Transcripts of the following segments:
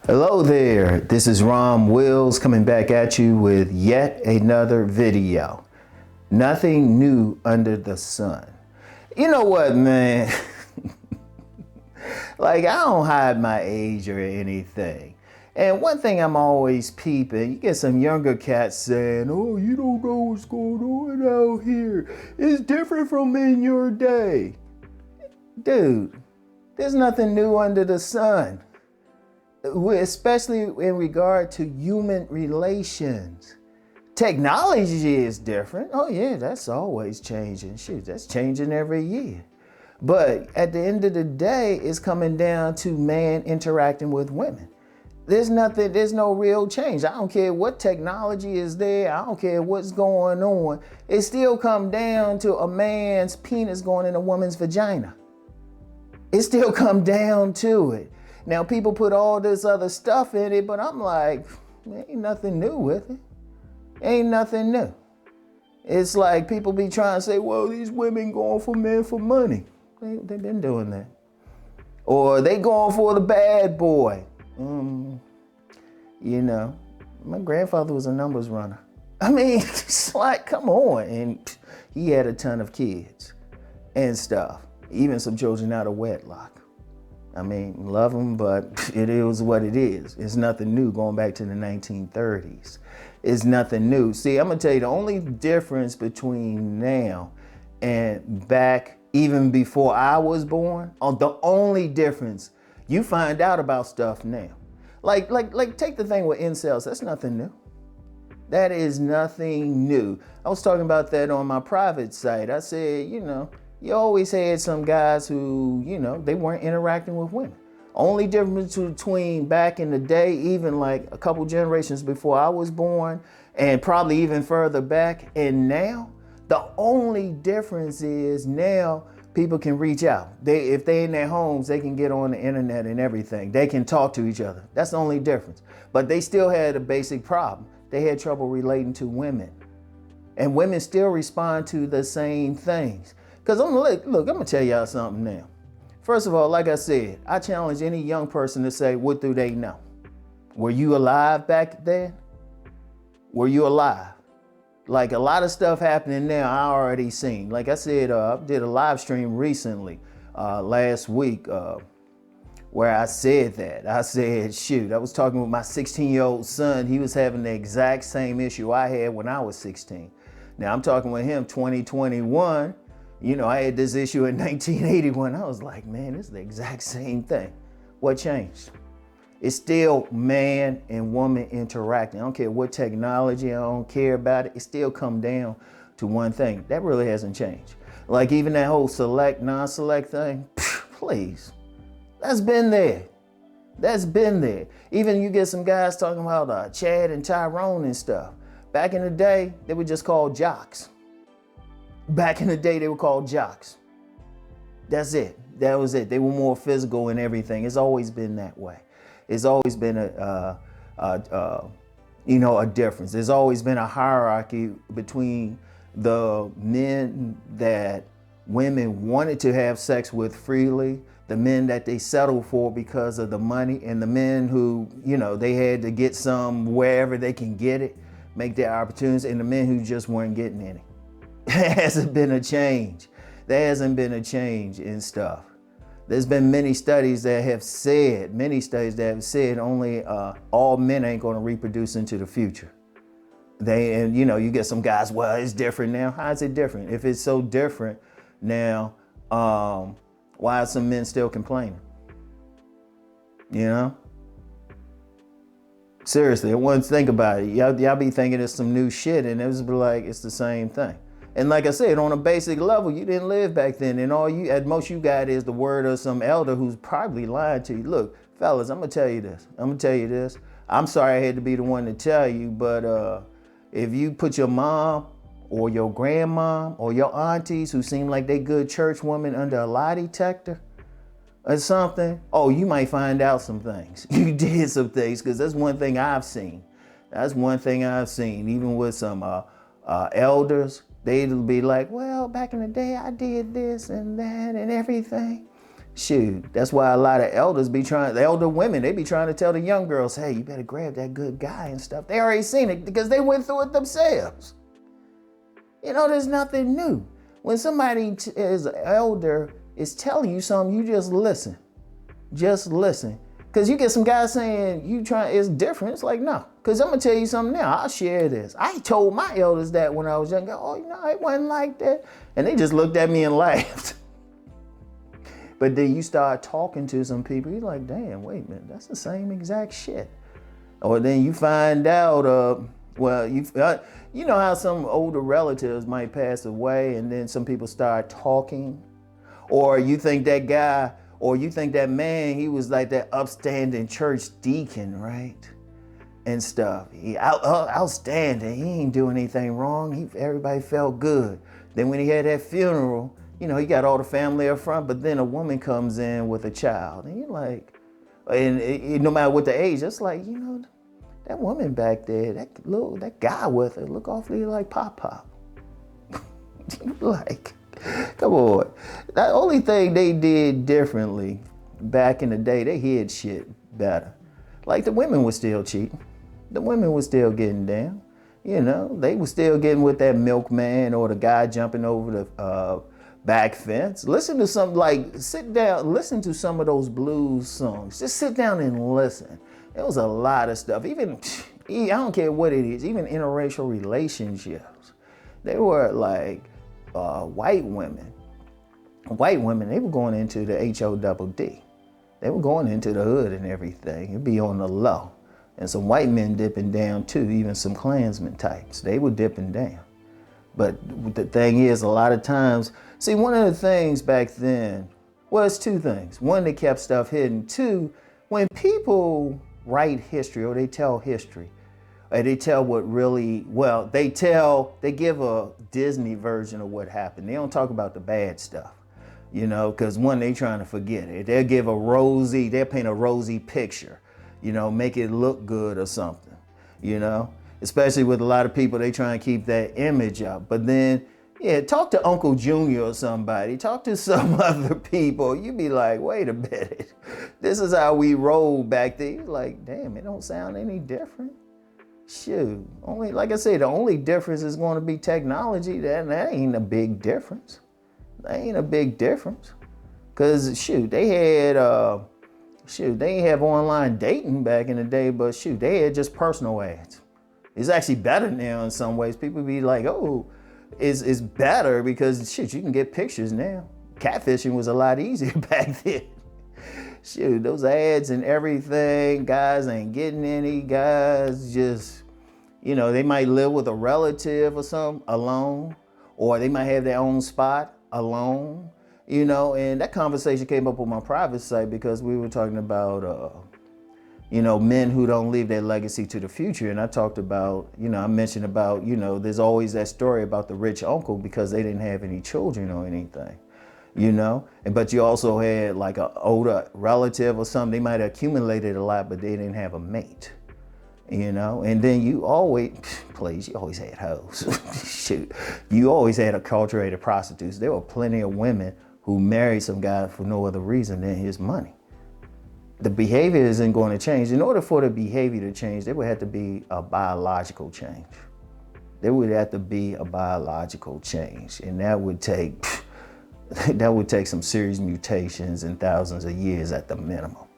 Hello there, this is Rom Wills coming back at you with yet another video. Nothing new under the sun. You know what, man? Like, I don't hide my age or anything. And one thing I'm always peeping, you get some younger cats saying, oh, you don't know what's going on out here. It's different from in your day. Dude, there's nothing new under the sun. Especially in regard to human relations. Technology is different. Oh yeah, that's always changing. Shoot, that's changing every year. But at the end of the day, it's coming down to man interacting with women. There's no real change. I don't care what technology is there. I don't care what's going on. It still comes down to a man's penis going in a woman's vagina. It still comes down to it. Now, people put all this other stuff in it, but I'm like, ain't nothing new with it. Ain't nothing new. It's like people be trying to say, well, these women going for men for money. They've been doing that. Or they going for the bad boy. You know, my grandfather was a numbers runner. I mean, it's like, come on. And he had a ton of kids and stuff. Even some children out of wedlock. I mean, love them, but it is what it is. It's nothing new going back to the 1930s. It's nothing new. See, I'm going to tell you the only difference between now and back even before I was born, the only difference, you find out about stuff now. Like take the thing with incels. That's nothing new. That is nothing new. I was talking about that on my private site. I said, you know, you always had some guys who, you know, they weren't interacting with women. Only difference between back in the day, even like a couple generations before I was born, and probably even further back, and now, the only difference is now people can reach out. If they're in their homes, they can get on the internet and everything. They can talk to each other. That's the only difference. But they still had a basic problem. They had trouble relating to women. And women still respond to the same things. Because I'm gonna tell y'all something now. First of all, like I said, I challenge any young person to say, what do they know? Were you alive back then? Were you alive? Like a lot of stuff happening now, I already seen. Like I said, I did a live stream recently, last week, where I said that. I said, shoot, I was talking with my 16-year-old son. He was having the exact same issue I had when I was 16. Now I'm talking with him 2021. You know, I had this issue in 1981. I was like, man, this is the exact same thing. What changed? It's still man and woman interacting. I don't care what technology, I don't care about it. It still come down to one thing. That really hasn't changed. Like even that whole select, non-select thing, please. That's been there. That's been there. Even you get some guys talking about Chad and Tyrone and stuff. Back in the day, they were just called jocks. Back in the day, they were called jocks. That's it. That was it. They were more physical and everything. It's always been that way. It's always been a difference. There's always been a hierarchy between the men that women wanted to have sex with freely, the men that they settled for because of the money, and the men who, you know, they had to get some wherever they can get it, make their opportunities, and the men who just weren't getting any. There hasn't been a change. There hasn't been a change in stuff. There's been many studies that have said only all men ain't going to reproduce into the future. You get some guys, well, it's different now. How is it different? If it's so different now, why are some men still complaining? You know? Seriously, once think about it. Y'all be thinking it's some new shit, and it was like it's the same thing. And like I said, on a basic level, you didn't live back then, and at most you got is the word of some elder who's probably lying to you. Look, fellas, I'm gonna tell you this. I'm sorry I had to be the one to tell you, but if you put your mom or your grandmom or your aunties who seem like they good church women under a lie detector or something, oh, you might find out some things. You did some things, because that's one thing I've seen. Even with some elders. They'd be like, well, back in the day, I did this and that and everything. Shoot, that's why a lot of the elder women, they be trying to tell the young girls, hey, you better grab that good guy and stuff. They already seen it because they went through it themselves. You know, there's nothing new. When somebody is elder is telling you something, you just listen. Just listen. Because you get some guys saying it's different. It's like, no. Because I'm going to tell you something now. I'll share this. I told my elders that when I was younger. Oh, it wasn't like that. And they just looked at me and laughed. But then you start talking to some people, you're like, damn, wait a minute, that's the same exact shit. Or then you find out, you know how some older relatives might pass away and then some people start talking? Or you think that guy, or you think that man, he was like that upstanding church deacon, right? And stuff. He outstanding, he ain't doing anything wrong, everybody felt good. Then when he had that funeral, you know, he got all the family up front, but then a woman comes in with a child. And you're like, no matter what the age, it's like, you know, that woman back there, that guy with her, look awfully like Pop. Like, come on. The only thing they did differently back in the day, they hid shit better. Like the women were still cheating. The women were still getting down. You know, they were still getting with that milkman or the guy jumping over the back fence. Listen to sit down, listen to some of those blues songs. Just sit down and listen. There was a lot of stuff. Even, I don't care what it is, even interracial relationships. They were like white women, they were going into the HODD. They were going into the hood and everything. It'd be on the low. And some white men dipping down too, even some Klansmen types. They were dipping down. But the thing is, a lot of times, see, one of the things back then, well, it's two things. One, they kept stuff hidden. Two, when people write history or they tell history, or they tell they give a Disney version of what happened. They don't talk about the bad stuff, you know, because one, they trying to forget it. They'll paint a rosy picture, you know, make it look good or something, you know. Especially with a lot of people, they try and keep that image up. But then, yeah, talk to Uncle Junior or somebody. Talk to some other people. You be like, wait a minute. This is how we rolled back then. You're like, damn, it don't sound any different. Shoot. Like I said, the only difference is going to be technology. That ain't a big difference. That ain't a big difference. Because, shoot, they didn't have online dating back in the day, but shoot, they had just personal ads. It's actually better now in some ways. People be like, oh, it's better because shit, you can get pictures now. Catfishing was a lot easier back then. Shoot, those ads and everything, guys ain't getting any. Guys just, you know, they might live with a relative or something alone, or they might have their own spot alone, you know. And that conversation came up on my private site because we were talking about you know, men who don't leave their legacy to the future. And I talked about, you know, I mentioned about, you know, there's always that story about the rich uncle because they didn't have any children or anything, you know. But you also had like an older relative or something. They might have accumulated a lot, but they didn't have a mate, you know. And then you always had hoes. Shoot, you always had acculturated prostitutes. There were plenty of women who married some guy for no other reason than his money. The behavior isn't going to change. In order for the behavior to change, there would have to be a biological change. There would have to be a biological change, and that would take some serious mutations and thousands of years at the minimum.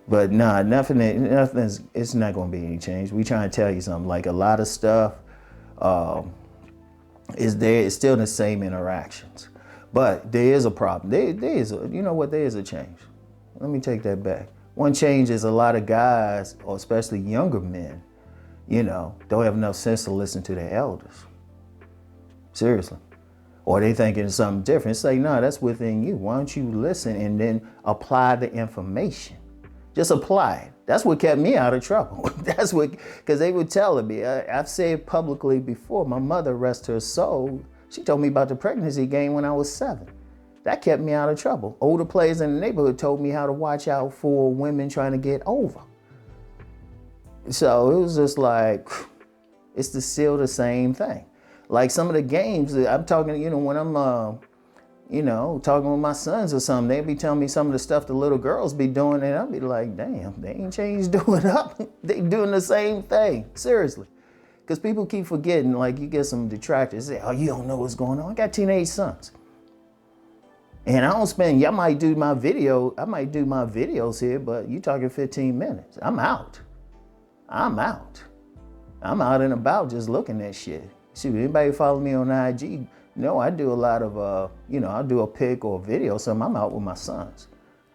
But nah, it's not going to be any change. We trying to tell you something. Like a lot of stuff it's still the same interactions, but there is a problem. There is a change. Let me take that back. One change is a lot of guys, or especially younger men, you know, don't have enough sense to listen to their elders. Seriously. Or they thinking something different. It's like, no, that's within you. Why don't you listen and then apply the information? Just apply it. That's what kept me out of trouble. Because they were telling me, I've said publicly before, my mother, rest her soul, she told me about the pregnancy game when I was 7. That kept me out of trouble. Older players in the neighborhood told me how to watch out for women trying to get over. So it was just like, it's still the same thing. Like some of the games that I'm talking, you know, when I'm you know, talking with my sons or something, they'd be telling me some of the stuff the little girls be doing, and I'd be like, damn, they ain't changed doing up. They doing the same thing, seriously. Because people keep forgetting, like you get some detractors, say, oh, you don't know what's going on. I got teenage sons. And I don't spend, I might do my videos here, but you talking 15 minutes. I'm out. I'm out and about just looking at shit. Shoot, anybody follow me on IG? No, I do a lot of, you know, I'll do a pic or a video, something. I'm out with my sons.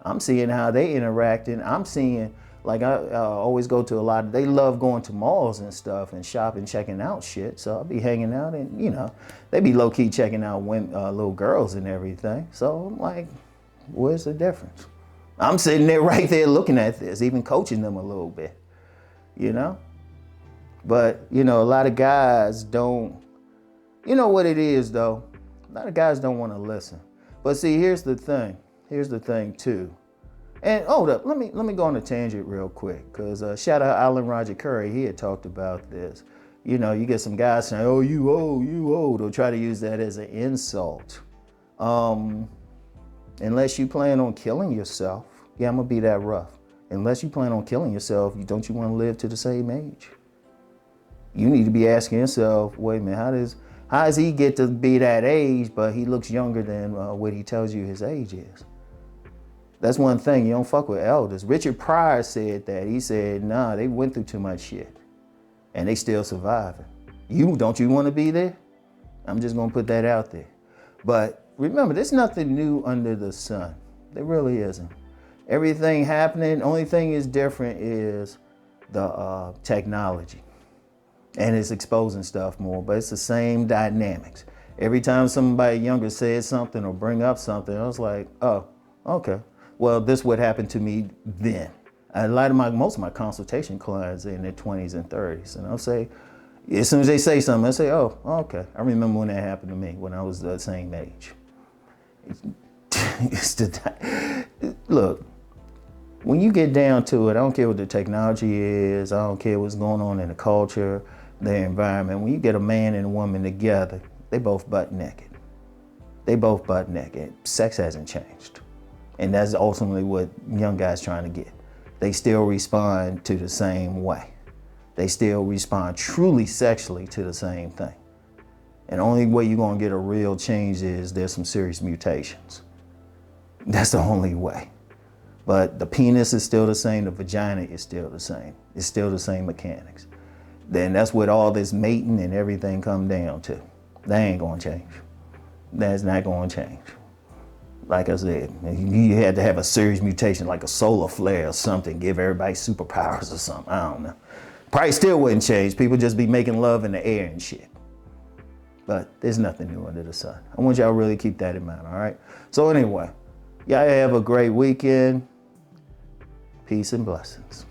I'm seeing how they interacting. I'm seeing, like I always go to a lot of, they love going to malls and stuff and shopping, checking out shit. So I'll be hanging out and, you know, they be low key checking out little girls and everything. So I'm like, where's the difference? I'm sitting there right there looking at this, even coaching them a little bit, you know? But, you know, a lot of guys don't, you know what it is though? A lot of guys don't want to listen. But see, here's the thing. Here's the thing too. And hold up, let me go on a tangent real quick, because shout out Alan Roger Curry, he had talked about this. You know, you get some guys saying, oh, you old, or try to use that as an insult. Unless you plan on killing yourself, yeah, I'm gonna be that rough. Unless you plan on killing yourself, don't you want to live to the same age? You need to be asking yourself, wait a minute, how does he get to be that age, but he looks younger than what he tells you his age is? That's one thing, you don't fuck with elders. Richard Pryor said that. He said, nah, they went through too much shit and they still surviving. Don't you want to be there? I'm just gonna put that out there. But remember, there's nothing new under the sun. There really isn't. Everything happening, only thing is different is the technology. And it's exposing stuff more, but it's the same dynamics. Every time somebody younger says something or bring up something, I was like, oh, okay. Well, this would happen to me then. Most of my consultation clients are in their 20s and 30s. And I'll say, as soon as they say something, I say, oh, okay. I remember when that happened to me when I was the same age. Look, when you get down to it, I don't care what the technology is. I don't care what's going on in the culture, the environment. When you get a man and a woman together, they both butt naked. They both butt naked. Sex hasn't changed. And that's ultimately what young guys trying to get. They still respond to the same way. They still respond truly sexually to the same thing. And the only way you're gonna get a real change is there's some serious mutations. That's the only way. But the penis is still the same, the vagina is still the same. It's still the same mechanics. Then that's what all this mating and everything come down to. That ain't gonna change. That's not gonna change. Like I said, you had to have a serious mutation, like a solar flare or something, give everybody superpowers or something, I don't know. Probably still wouldn't change. People just be making love in the air and shit. But there's nothing new under the sun. I want y'all to really keep that in mind, all right? So anyway, y'all have a great weekend. Peace and blessings.